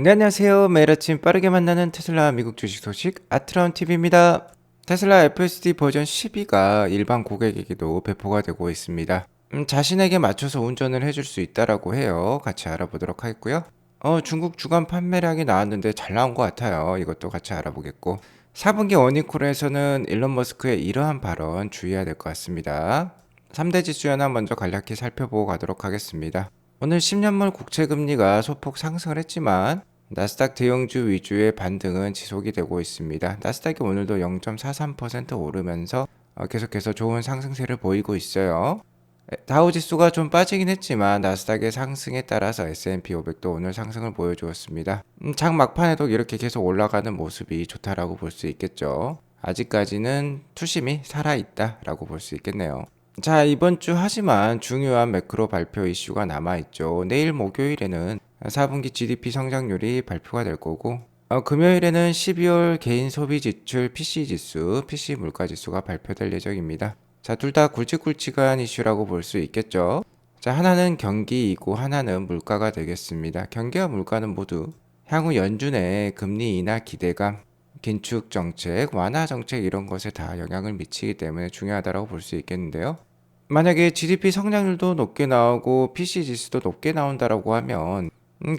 네, 안녕하세요. 매일 아침 빠르게 만나는 테슬라 미국 주식 소식 아트론 TV입니다. 테슬라 FSD 버전 12가 일반 고객에게도 배포가 되고 있습니다. 자신에게 맞춰서 운전을 해줄 수 있다라고 해요. 같이 알아보도록 하겠고요. 중국 주간 판매량이 나왔는데 잘 나온 것 같아요. 이것도 같이 알아보겠고. 4분기 어닝콜에서는 일론 머스크의 이러한 발언 주의해야 될 것 같습니다. 3대 지수 현황 먼저 간략히 살펴보고 가도록 하겠습니다. 오늘 10년물 국채금리가 소폭 상승을 했지만 나스닥 대형주 위주의 반등은 지속이 되고 있습니다. 나스닥이 오늘도 0.43% 오르면서 계속해서 좋은 상승세를 보이고 있어요. 다우 지수가 좀 빠지긴 했지만 나스닥의 상승에 따라서 S&P 500도 오늘 상승을 보여주었습니다. 장 막판에도 이렇게 계속 올라가는 모습이 좋다라고 볼 수 있겠죠. 아직까지는 투심이 살아있다라고 볼 수 있겠네요. 자, 이번 주 하지만 중요한 매크로 발표 이슈가 남아있죠. 내일 목요일에는 4분기 GDP 성장률이 발표가 될 거고, 금요일에는 12월 개인 소비 지출 PC 지수, PC 물가 지수가 발표될 예정입니다. 자, 둘 다 굵직굵직한 이슈라고 볼 수 있겠죠. 자, 하나는 경기이고 하나는 물가가 되겠습니다. 경기와 물가는 모두 향후 연준의 금리 인하 기대감, 긴축 정책, 완화 정책 이런 것에 다 영향을 미치기 때문에 중요하다고 볼 수 있겠는데요. 만약에 GDP 성장률도 높게 나오고 PC 지수도 높게 나온다라고 하면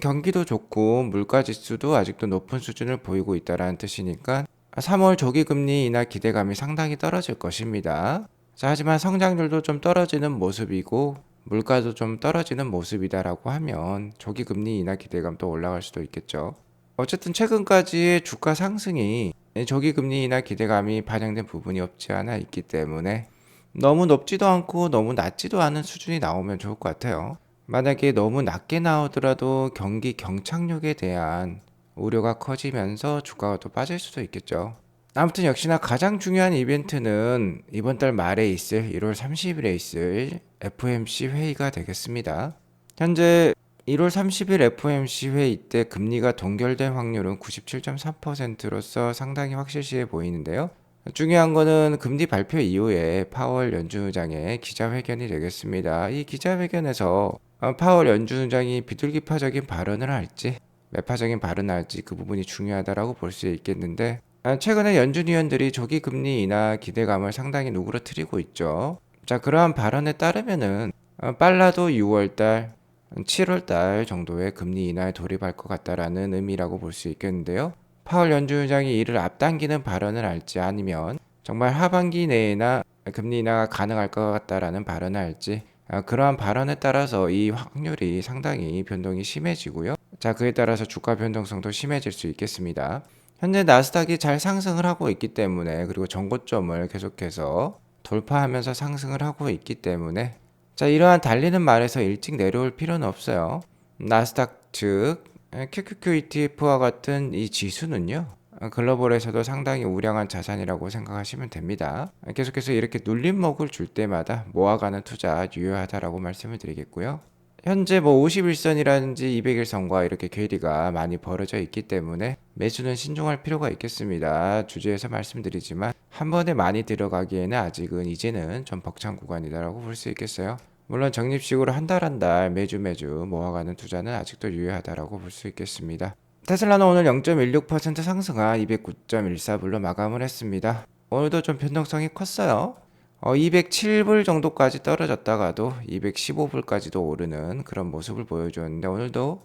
경기도 좋고 물가 지수도 아직도 높은 수준을 보이고 있다라는 뜻이니까 3월 조기 금리 인하 기대감이 상당히 떨어질 것입니다. 자, 하지만 성장률도 좀 떨어지는 모습이고 물가도 좀 떨어지는 모습이다라고 하면 조기 금리 인하 기대감도 올라갈 수도 있겠죠. 어쨌든 최근까지의 주가 상승이 조기 금리 인하 기대감이 반영된 부분이 없지 않아 있기 때문에 너무 높지도 않고 너무 낮지도 않은 수준이 나오면 좋을 것 같아요. 만약에 너무 낮게 나오더라도 경기 경착륙에 대한 우려가 커지면서 주가가 또 빠질 수도 있겠죠. 아무튼 역시나 가장 중요한 이벤트는 이번 달 말에 있을 1월 30일에 있을 FOMC 회의가 되겠습니다. 현재 1월 30일 FOMC 회의 때 금리가 동결된 확률은 97.3%로서 상당히 확실시해 보이는데요. 중요한 거는 금리 발표 이후에 파월 연준의장의 기자회견이 되겠습니다. 이 기자회견에서 파월 연준의장이 비둘기파적인 발언을 할지 매파적인 발언을 할지 그 부분이 중요하다고 볼 수 있겠는데 최근에 연준 위원들이 조기 금리 인하 기대감을 상당히 누그러뜨리고 있죠. 자, 그러한 발언에 따르면은 빨라도 6월달, 7월달 정도의 금리 인하에 돌입할 것 같다라는 의미라고 볼 수 있겠는데요. 파월 연준의장이 이를 앞당기는 발언을 할지 아니면 정말 하반기 내에나 금리 인하가 가능할 것 같다라는 발언을 할지 그러한 발언에 따라서 이 확률이 상당히 변동이 심해지고요. 자, 그에 따라서 주가 변동성도 심해질 수 있겠습니다. 현재 나스닥이 잘 상승을 하고 있기 때문에 그리고 정고점을 계속해서 돌파하면서 상승을 하고 있기 때문에 자, 이러한 달리는 말에서 일찍 내려올 필요는 없어요. 나스닥 즉 QQQ ETF와 같은 이 지수는요. 글로벌에서도 상당히 우량한 자산이라고 생각하시면 됩니다. 계속해서 이렇게 눌림목을 줄 때마다 모아가는 투자 유효하다라고 말씀을 드리겠고요. 현재 뭐 51선이라든지 200일선과 이렇게 괴리가 많이 벌어져 있기 때문에 매수는 신중할 필요가 있겠습니다. 주제에서 말씀드리지만 한 번에 많이 들어가기에는 아직은 이제는 좀 벅찬 구간이다라고 볼 수 있겠어요. 물론 적립식으로 한 달 한 달 매주 모아가는 투자는 아직도 유효하다라고 볼 수 있겠습니다. 테슬라는 오늘 0.16% 상승한 209.14불로 마감을 했습니다. 오늘도 좀 변동성이 컸어요. 207불 정도까지 떨어졌다가도 215불까지도 오르는 그런 모습을 보여주었는데 오늘도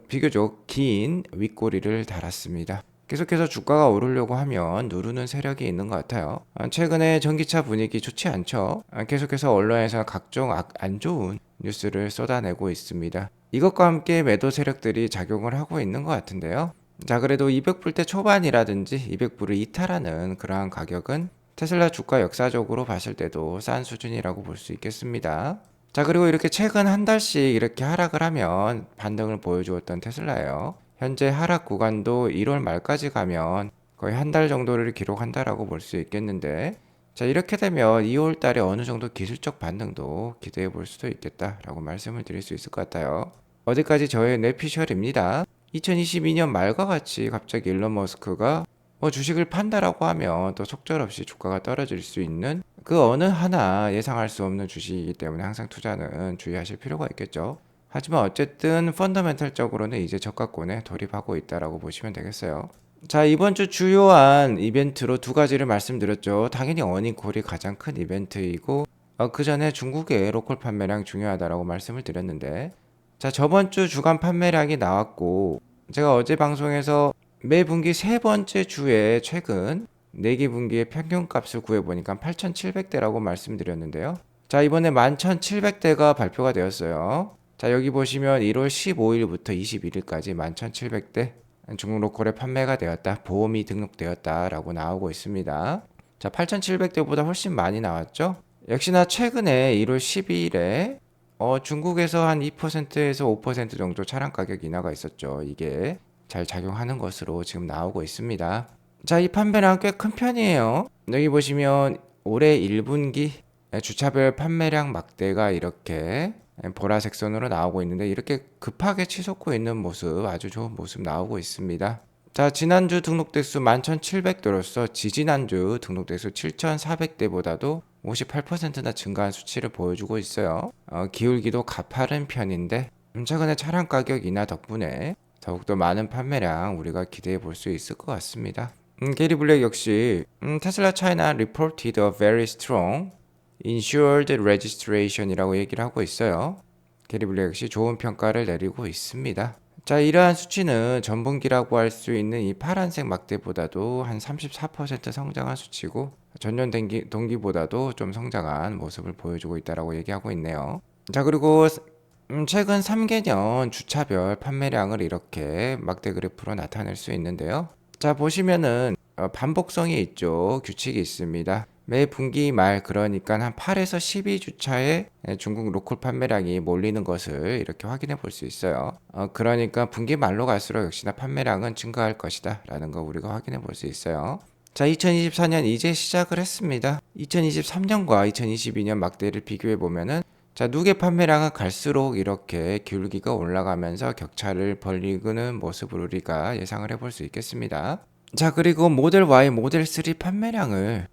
비교적 긴 윗꼬리를 달았습니다. 계속해서 주가가 오르려고 하면 누르는 세력이 있는 것 같아요. 최근에 전기차 분위기 좋지 않죠? 계속해서 언론에서 각종 안 좋은 뉴스를 쏟아내고 있습니다. 이것과 함께 매도 세력들이 작용을 하고 있는 것 같은데요. 자, 그래도 200불대 초반이라든지 200불을 이탈하는 그러한 가격은 테슬라 주가 역사적으로 봤을 때도 싼 수준이라고 볼 수 있겠습니다. 자, 그리고 이렇게 최근 한 달씩 이렇게 하락을 하면 반등을 보여주었던 테슬라예요. 현재 하락 구간도 1월 말까지 가면 거의 한 달 정도를 기록한다라고 볼 수 있겠는데, 자, 이렇게 되면 2월 달에 어느 정도 기술적 반등도 기대해 볼 수도 있겠다라고 말씀을 드릴 수 있을 것 같아요. 어디까지 저의 뇌피셜입니다. 2022년 말과 같이 갑자기 일론 머스크가 주식을 판다라고 하면 또 속절없이 주가가 떨어질 수 있는 그 어느 하나 예상할 수 없는 주식이기 때문에 항상 투자는 주의하실 필요가 있겠죠. 하지만 어쨌든 펀더멘탈적으로는 이제 저가권에 돌입하고 있다라고 보시면 되겠어요. 자, 이번 주 주요한 이벤트로 두 가지를 말씀드렸죠. 당연히 어닝콜이 가장 큰 이벤트이고 그 전에 중국의 로컬 판매량 중요하다라고 말씀을 드렸는데, 자, 저번 주 주간 판매량이 나왔고 제가 어제 방송에서 매 분기 세 번째 주에 최근 4기 분기의 평균값을 구해보니까 8,700대라고 말씀드렸는데요. 자, 이번에 11,700대가 발표가 되었어요. 자, 여기 보시면 1월 15일부터 21일까지 11,700대 중국 로컬에 판매가 되었다, 보험이 등록되었다라고 나오고 있습니다. 자, 8,700대보다 훨씬 많이 나왔죠? 역시나 최근에 1월 12일에 중국에서 한 2%에서 5% 정도 차량 가격 인하가 있었죠. 이게 잘 작용하는 것으로 지금 나오고 있습니다. 자, 이 판매량 꽤 큰 편이에요. 여기 보시면 올해 1분기 주차별 판매량 막대가 이렇게 보라색 선으로 나오고 있는데, 이렇게 급하게 치솟고 있는 모습, 아주 좋은 모습 나오고 있습니다. 자, 지난주 등록 대수 11,700대로서 지지난주 등록 대수 7,400대보다도 58%나 증가한 수치를 보여주고 있어요. 기울기도 가파른 편인데 최근에 차량 가격 인하 덕분에 더욱더 많은 판매량 우리가 기대해 볼 수 있을 것 같습니다. 게리 블랙 역시 테슬라 차이나 reported a very strong insured registration이라고 얘기를 하고 있어요. 게리 블랙 역시 좋은 평가를 내리고 있습니다. 자, 이러한 수치는 전분기라고 할 수 있는 이 파란색 막대보다도 한 34% 성장한 수치고, 전년 동기보다도 좀 성장한 모습을 보여주고 있다라고 얘기하고 있네요. 자, 그리고 최근 3개년 주차별 판매량을 이렇게 막대 그래프로 나타낼 수 있는데요. 자, 보시면은 반복성이 있죠. 규칙이 있습니다. 매 분기 말, 그러니까 한 8에서 12주차에 중국 로컬 판매량이 몰리는 것을 이렇게 확인해 볼 수 있어요. 그러니까 분기 말로 갈수록 역시나 판매량은 증가할 것이다 라는 거 우리가 확인해 볼 수 있어요. 자, 2024년 이제 시작을 했습니다. 2023년과 2022년 막대를 비교해 보면은, 자, 누계 판매량은 갈수록 이렇게 기울기가 올라가면서 격차를 벌리는 모습을 우리가 예상을 해볼 수 있겠습니다. 자, 그리고 모델 Y, 모델 3 판매량을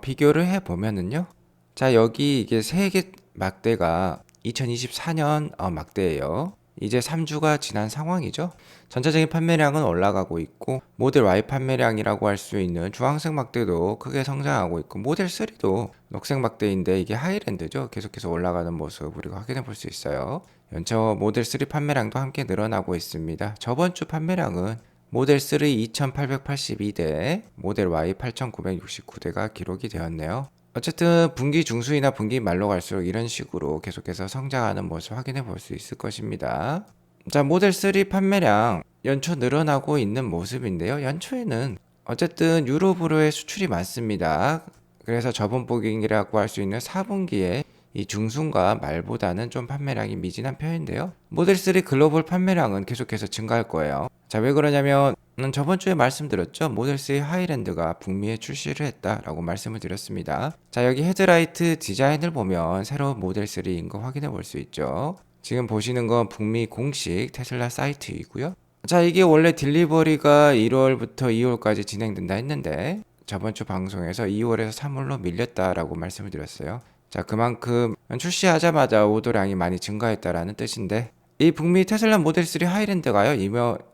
비교를 해보면은요. 자, 여기 이게 3개 막대가 2024년 막대예요. 이제 3주가 지난 상황이죠. 전체적인 판매량은 올라가고 있고, 모델 Y 판매량이라고 할 수 있는 주황색 막대도 크게 성장하고 있고, 모델 3도 녹색 막대인데 이게 하이랜드죠. 계속해서 올라가는 모습 우리가 확인해 볼 수 있어요. 연초 모델 3 판매량도 함께 늘어나고 있습니다. 저번 주 판매량은 모델 3 2,882대, 모델 Y 8,969대가 기록이 되었네요. 어쨌든 분기 중순이나 분기 말로 갈수록 이런 식으로 계속해서 성장하는 모습 확인해 볼 수 있을 것입니다. 자, 모델 3 판매량 연초 늘어나고 있는 모습인데요. 연초에는 어쨌든 유럽으로의 수출이 많습니다. 그래서 저번복이라고 할 수 있는 4분기에 이 중순과 말보다는 좀 판매량이 미진한 편인데요. 모델 3 글로벌 판매량은 계속해서 증가할 거예요. 자, 왜 그러냐면 저번 주에 말씀드렸죠. 모델 3 하이랜드가 북미에 출시를 했다라고 말씀을 드렸습니다. 자, 여기 헤드라이트 디자인을 보면 새로운 모델 3인 거 확인해 볼 수 있죠. 지금 보시는 건 북미 공식 테슬라 사이트이고요. 자, 이게 원래 딜리버리가 1월부터 2월까지 진행된다 했는데 저번 주 방송에서 2월에서 3월로 밀렸다라고 말씀을 드렸어요. 자, 그만큼 출시하자마자 오더량이 많이 증가했다라는 뜻인데, 이 북미 테슬라 모델 3 하이랜드가요,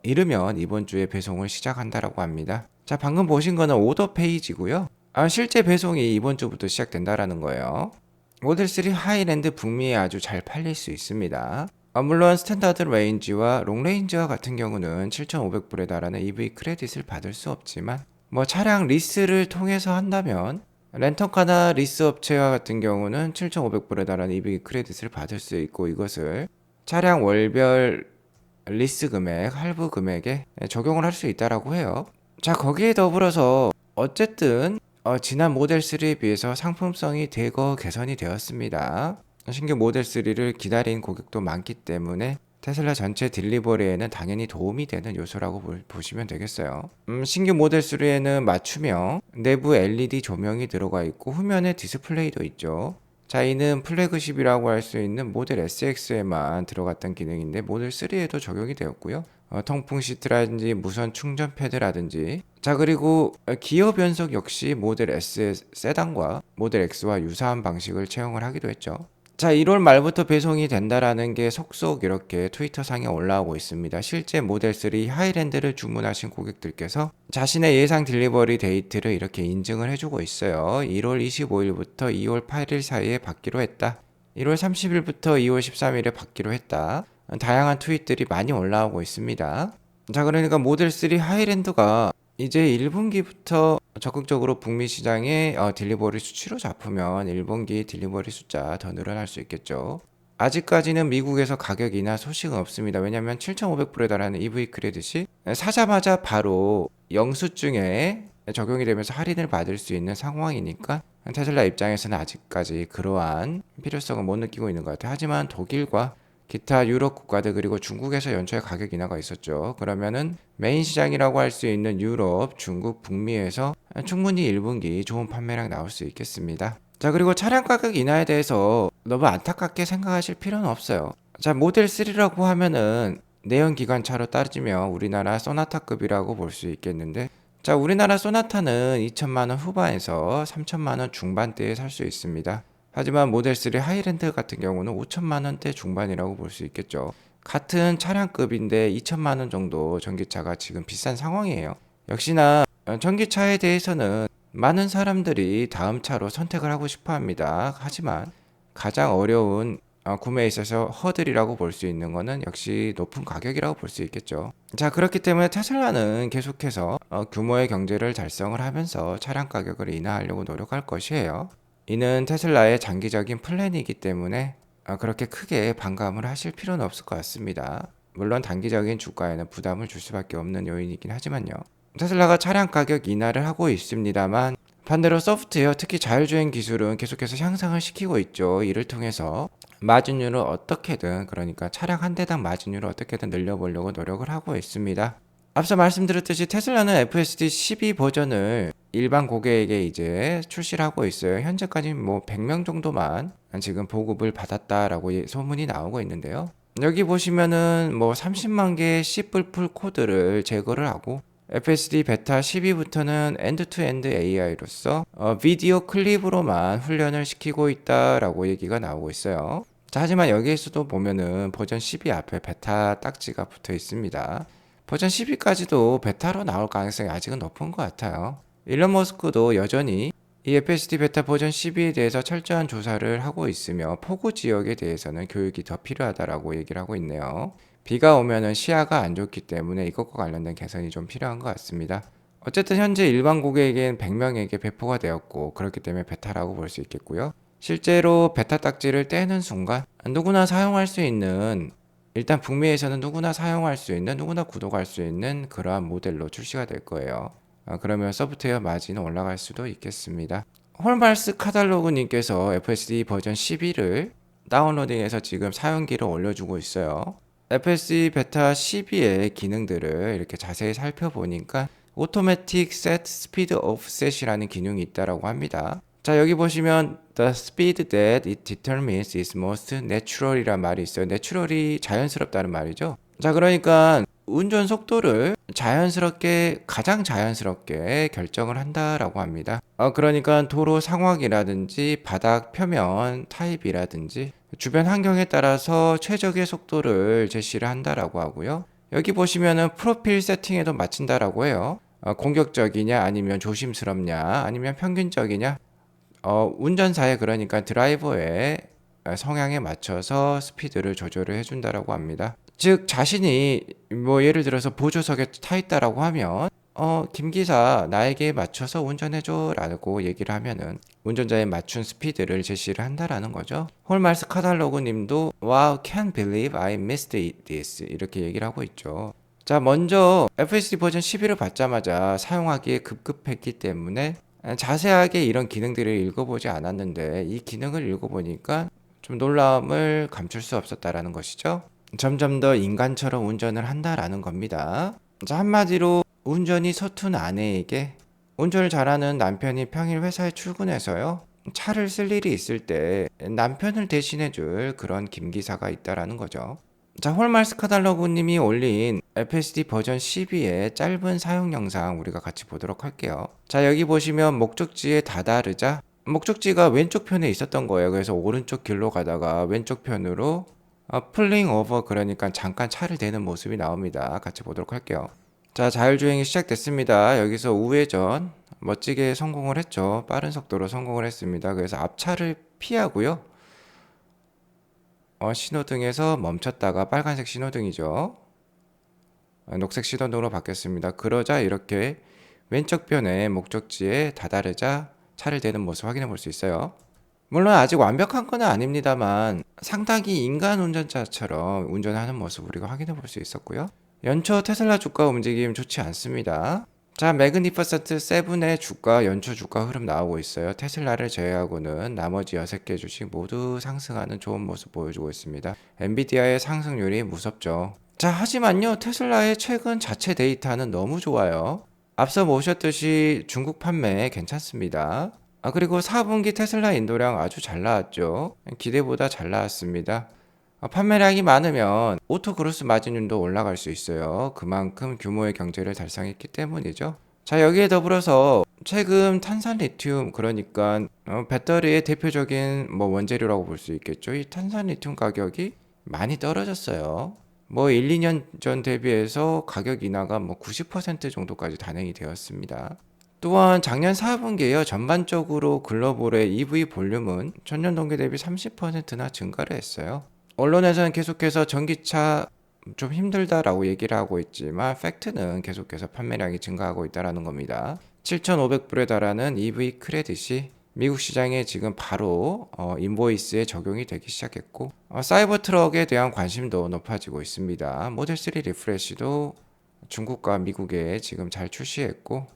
이르면 이번 주에 배송을 시작한다라고 합니다. 자, 방금 보신 거는 오더 페이지고요. 실제 배송이 이번 주부터 시작된다라는 거예요. 모델 3 하이랜드 북미에 아주 잘 팔릴 수 있습니다. 물론 스탠다드 레인지와 롱 레인지와 같은 경우는 7,500불에 달하는 EV 크레딧을 받을 수 없지만, 차량 리스를 통해서 한다면 렌터카나 리스 업체와 같은 경우는 7,500불에 달하는 EV 크레딧을 받을 수 있고, 이것을 차량 월별 리스 금액, 할부 금액에 적용을 할 수 있다라고 해요. 자, 거기에 더불어서 어쨌든 지난 모델 3에 비해서 상품성이 대거 개선이 되었습니다. 신규 모델 3를 기다린 고객도 많기 때문에 테슬라 전체 딜리버리에는 당연히 도움이 되는 요소라고 보시면 되겠어요. 신규 모델 3에는 맞춤형 내부 LED 조명이 들어가 있고 후면에 디스플레이도 있죠. 자, 이는 플래그십이라고 할 수 있는 모델 SX에만 들어갔던 기능인데 모델 3에도 적용이 되었고요. 통풍 시트라든지 무선 충전 패드라든지, 자, 그리고 기어 변속 역시 모델 S 세단과 모델 X와 유사한 방식을 채용을 하기도 했죠. 자, 1월 말부터 배송이 된다라는 게 속속 이렇게 트위터상에 올라오고 있습니다. 실제 모델 3 하이랜드를 주문하신 고객들께서 자신의 예상 딜리버리 데이트를 이렇게 인증을 해주고 있어요. 1월 25일부터 2월 8일 사이에 받기로 했다. 1월 30일부터 2월 13일에 받기로 했다. 다양한 트윗들이 많이 올라오고 있습니다. 자, 그러니까 모델 3 하이랜드가 이제 1분기부터 적극적으로 북미 시장에 딜리버리 수치로 잡으면 1분기 딜리버리 숫자 더 늘어날 수 있겠죠. 아직까지는 미국에서 가격 인하 소식은 없습니다. 왜냐하면 7,500불에 달하는 EV 크레딧이 사자마자 바로 영수증에 적용이 되면서 할인을 받을 수 있는 상황이니까 테슬라 입장에서는 아직까지 그러한 필요성을 못 느끼고 있는 것 같아요. 하지만 독일과 기타 유럽 국가들 그리고 중국에서 연초에 가격 인하가 있었죠. 그러면은 메인 시장이라고 할 수 있는 유럽, 중국, 북미에서 충분히 1분기 좋은 판매량 나올 수 있겠습니다. 자, 그리고 차량 가격 인하에 대해서 너무 안타깝게 생각하실 필요는 없어요. 자, 모델 3라고 하면은 내연 기관차로 따지면 우리나라 소나타급이라고 볼 수 있겠는데, 자, 우리나라 소나타는 2천만 원 후반에서 3천만 원 중반대에 살 수 있습니다. 하지만 모델 3 하이랜드 같은 경우는 5천만 원대 중반이라고 볼 수 있겠죠. 같은 차량급인데 2천만 원 정도 전기차가 지금 비싼 상황이에요. 역시나 전기차에 대해서는 많은 사람들이 다음 차로 선택을 하고 싶어 합니다. 하지만 가장 어려운 구매에 있어서 허들이라고 볼 수 있는 거는 역시 높은 가격이라고 볼 수 있겠죠. 자, 그렇기 때문에 테슬라는 계속해서 규모의 경제를 달성을 하면서 차량 가격을 인하하려고 노력할 것이에요. 이는 테슬라의 장기적인 플랜이기 때문에 그렇게 크게 반감을 하실 필요는 없을 것 같습니다. 물론 단기적인 주가에는 부담을 줄 수밖에 없는 요인이긴 하지만요. 테슬라가 차량 가격 인하를 하고 있습니다만 반대로 소프트웨어, 특히 자율주행 기술은 계속해서 향상을 시키고 있죠. 이를 통해서 마진율을 어떻게든, 그러니까 차량 한 대당 마진율을 어떻게든 늘려보려고 노력을 하고 있습니다. 앞서 말씀드렸듯이 테슬라는 FSD 12 버전을 일반 고객에게 이제 출시를 하고 있어요. 현재까지 뭐 100명 정도만 지금 보급을 받았다라고 소문이 나오고 있는데요. 여기 보시면은 뭐 30만 개의 C++ 코드를 제거를 하고 FSD 베타 12부터는 엔드-투-엔드 AI로서 비디오 클립으로만 훈련을 시키고 있다라고 얘기가 나오고 있어요. 자, 하지만 여기에서도 보면은 버전 12 앞에 베타 딱지가 붙어 있습니다. 버전 12까지도 베타로 나올 가능성이 아직은 높은 것 같아요. 일론 머스크도 여전히 이 FSD 베타 버전 12에 대해서 철저한 조사를 하고 있으며 포구 지역에 대해서는 교육이 더 필요하다라고 얘기를 하고 있네요. 비가 오면은 시야가 안 좋기 때문에 이것과 관련된 개선이 좀 필요한 것 같습니다. 어쨌든 현재 일반 고객에겐 100명에게 배포가 되었고 그렇기 때문에 베타라고 볼 수 있겠고요. 실제로 베타 딱지를 떼는 순간 누구나 사용할 수 있는, 일단 북미에서는 누구나 사용할 수 있는, 누구나 구독할 수 있는 그러한 모델로 출시가 될 거예요. 그러면 소프트웨어 마진은 올라갈 수도 있겠습니다. 홀말스 카탈로그님께서 FSD 버전 12를 다운로딩해서 지금 사용기를 올려주고 있어요. FSD 베타 12의 기능들을 이렇게 자세히 살펴보니까 오토매틱 셋 스피드 오프셋이라는 기능이 있다고 합니다. 자, 여기 보시면 The speed that it determines is most natural이란 말이 있어요. 내추럴이 자연스럽다는 말이죠. 자, 그러니까 운전 속도를 자연스럽게, 가장 자연스럽게 결정을 한다라고 합니다. 그러니까 도로 상황이라든지 바닥 표면 타입이라든지 주변 환경에 따라서 최적의 속도를 제시를 한다라고 하고요. 여기 보시면은 프로필 세팅에도 맞춘다라고 해요. 공격적이냐 아니면 조심스럽냐 아니면 평균적이냐, 운전사의, 그러니까 드라이버의 성향에 맞춰서 스피드를 조절을 해준다라고 합니다. 즉 자신이 뭐 예를 들어서 보조석에 타 있다라고 하면 김 기사 나에게 맞춰서 운전해줘 라고 얘기를 하면은 운전자에 맞춘 스피드를 제시를 한다라는 거죠. 홀말스 카탈로그 님도 Wow, can't believe I missed this 이렇게 얘기를 하고 있죠. 자, 먼저 FSD 버전 11을 받자마자 사용하기에 급급했기 때문에 자세하게 이런 기능들을 읽어보지 않았는데 이 기능을 읽어보니까 좀 놀라움을 감출 수 없었다라는 것이죠. 점점 더 인간처럼 운전을 한다라는 겁니다. 자, 한마디로 운전이 서툰 아내에게 운전을 잘하는 남편이 평일 회사에 출근해서요, 차를 쓸 일이 있을 때 남편을 대신해줄 그런 김기사가 있다라는 거죠. 자, 홀말스 카탈로그님이 올린 FSD 버전 12의 짧은 사용 영상 우리가 같이 보도록 할게요. 자, 여기 보시면 목적지에 다다르자 목적지가 왼쪽 편에 있었던 거예요. 그래서 오른쪽 길로 가다가 왼쪽 편으로 풀링 오버, 그러니까 잠깐 차를 대는 모습이 나옵니다. 같이 보도록 할게요. 자, 자율주행이 시작됐습니다. 여기서 우회전 멋지게 성공을 했죠. 빠른 속도로 성공을 했습니다. 그래서 앞차를 피하고요. 신호등에서 멈췄다가 빨간색 신호등이죠. 녹색 신호등으로 바뀌었습니다. 그러자 이렇게 왼쪽 편에 목적지에 다다르자 차를 대는 모습 확인해 볼 수 있어요. 물론 아직 완벽한 건 아닙니다만 상당히 인간 운전자처럼 운전하는 모습 우리가 확인해 볼 수 있었고요. 연초 테슬라 주가 움직임 좋지 않습니다. 자, 매그니퍼센트 7의 주가, 연초 주가 흐름 나오고 있어요. 테슬라를 제외하고는 나머지 6개 주식 모두 상승하는 좋은 모습 보여주고 있습니다. 엔비디아의 상승률이 무섭죠. 자, 하지만요, 테슬라의 최근 자체 데이터는 너무 좋아요. 앞서 모셨듯이 중국 판매 괜찮습니다. 그리고 4분기 테슬라 인도량 아주 잘 나왔죠. 기대보다 잘 나왔습니다. 판매량이 많으면 오토 그로스 마진율도 올라갈 수 있어요. 그만큼 규모의 경제를 달성했기 때문이죠. 자, 여기에 더불어서 최근 탄산 리튬, 그러니까 배터리의 대표적인 원재료라고 볼 수 있겠죠. 이 탄산 리튬 가격이 많이 떨어졌어요. 1, 2년 전 대비해서 가격 인하가 90% 정도까지 단행이 되었습니다. 또한 작년 4분기에요. 전반적으로 글로벌의 EV 볼륨은 전년 동기 대비 30%나 증가를 했어요. 언론에서는 계속해서 전기차 좀 힘들다라고 얘기를 하고 있지만 팩트는 계속해서 판매량이 증가하고 있다는 겁니다. 7,500불에 달하는 EV 크레딧이 미국 시장에 지금 바로 인보이스에 적용이 되기 시작했고, 사이버 트럭에 대한 관심도 높아지고 있습니다. 모델 3 리프레시도 중국과 미국에 지금 잘 출시했고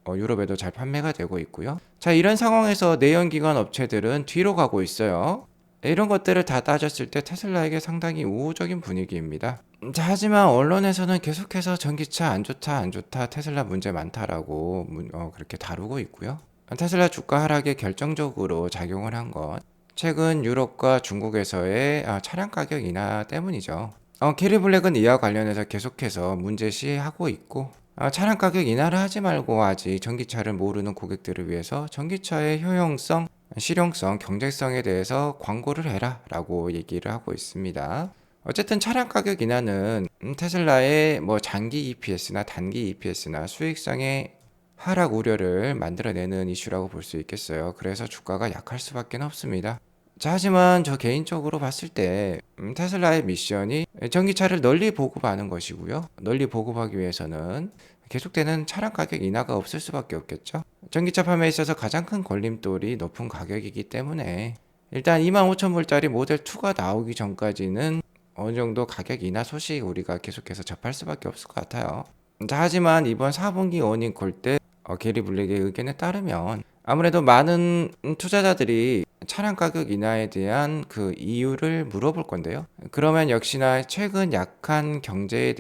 유럽에도 잘 판매가 되고 있고요. 자, 이런 상황에서 내연기관 업체들은 뒤로 가고 있어요. 이런 것들을 다 따졌을 때 테슬라에게 상당히 우호적인 분위기입니다. 자, 하지만 언론에서는 계속해서 전기차 안 좋다, 테슬라 문제 많다라고 그렇게 다루고 있고요. 테슬라 주가 하락에 결정적으로 작용을 한 것, 최근 유럽과 중국에서의 차량 가격 인하 때문이죠. 캐리 블랙은 이와 관련해서 계속해서 문제시하고 있고, 차량 가격 인하를 하지 말고 아직 전기차를 모르는 고객들을 위해서 전기차의 효용성, 실용성, 경제성에 대해서 광고를 해라 라고 얘기를 하고 있습니다. 어쨌든 차량 가격 인하는 테슬라의 장기 EPS나 단기 EPS나 수익성의 하락 우려를 만들어내는 이슈라고 볼 수 있겠어요. 그래서 주가가 약할 수밖에 없습니다. 자, 하지만 저 개인적으로 봤을 때 테슬라의 미션이 전기차를 널리 보급하는 것이고요. 널리 보급하기 위해서는 계속되는 차량 가격 인하가 없을 수밖에 없겠죠. 전기차 판매에 있어서 가장 큰 걸림돌이 높은 가격이기 때문에 일단 25,000불짜리 모델 2가 나오기 전까지는 어느 정도 가격 인하 소식 우리가 계속해서 접할 수밖에 없을 것 같아요. 자, 하지만 이번 4분기 어닝콜 때 게리 블랙의 의견에 따르면 아무래도 많은 투자자들이 차량 가격 인하에 대한 그 이유를 물어볼 건데요. 그러면 역시나 최근 약한 경제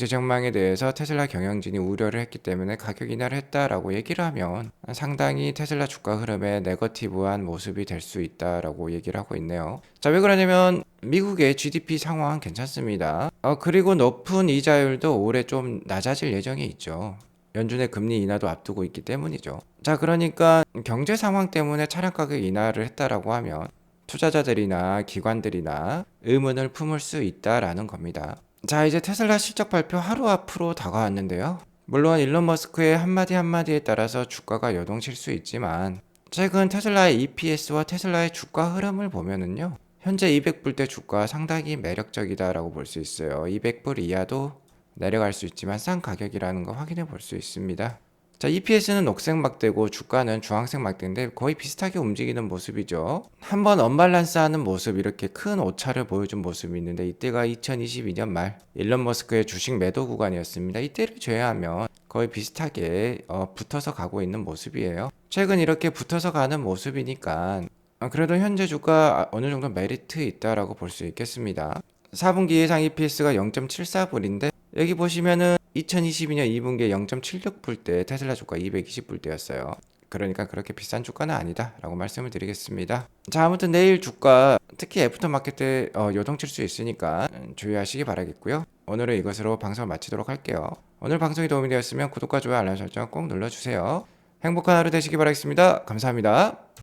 전망에 대해서 테슬라 경영진이 우려를 했기 때문에 가격 인하를 했다라고 얘기를 하면 상당히 테슬라 주가 흐름에 네거티브한 모습이 될 수 있다라고 얘기를 하고 있네요. 자, 왜 그러냐면 미국의 GDP 상황은 괜찮습니다. 그리고 높은 이자율도 올해 좀 낮아질 예정이 있죠. 연준의 금리 인하도 앞두고 있기 때문이죠. 자, 그러니까 경제 상황 때문에 차량 가격 인하를 했다라고 하면 투자자들이나 기관들이나 의문을 품을 수 있다라는 겁니다. 자, 이제 테슬라 실적 발표 하루 앞으로 다가왔는데요. 물론 일론 머스크의 한마디 한마디에 따라서 주가가 요동칠 수 있지만 최근 테슬라의 EPS와 테슬라의 주가 흐름을 보면은요, 현재 200불대 주가 상당히 매력적이다라고 볼 수 있어요. 200불 이하도 내려갈 수 있지만 싼 가격이라는 거 확인해 볼 수 있습니다. 자, EPS는 녹색 막대고 주가는 주황색 막대인데 거의 비슷하게 움직이는 모습이죠. 한번 언밸런스 하는 모습, 이렇게 큰 오차를 보여준 모습이 있는데 이때가 2022년 말 일론 머스크의 주식 매도 구간이었습니다. 이때를 제외하면 거의 비슷하게 붙어서 가고 있는 모습이에요. 최근 이렇게 붙어서 가는 모습이니까 그래도 현재 주가 어느 정도 메리트 있다라고 볼 수 있겠습니다. 4분기 예상 EPS가 0.74불인데 여기 보시면은 2022년 2분기에 0.76불 때 테슬라 주가 220불 대였어요. 그러니까 그렇게 비싼 주가는 아니다 라고 말씀을 드리겠습니다. 자, 아무튼 내일 주가 특히 애프터마켓 때 요동칠 수 있으니까 주의하시기 바라겠고요. 오늘은 이것으로 방송을 마치도록 할게요. 오늘 방송이 도움이 되었으면 구독과 좋아요 알람 설정 꼭 눌러주세요. 행복한 하루 되시기 바라겠습니다. 감사합니다.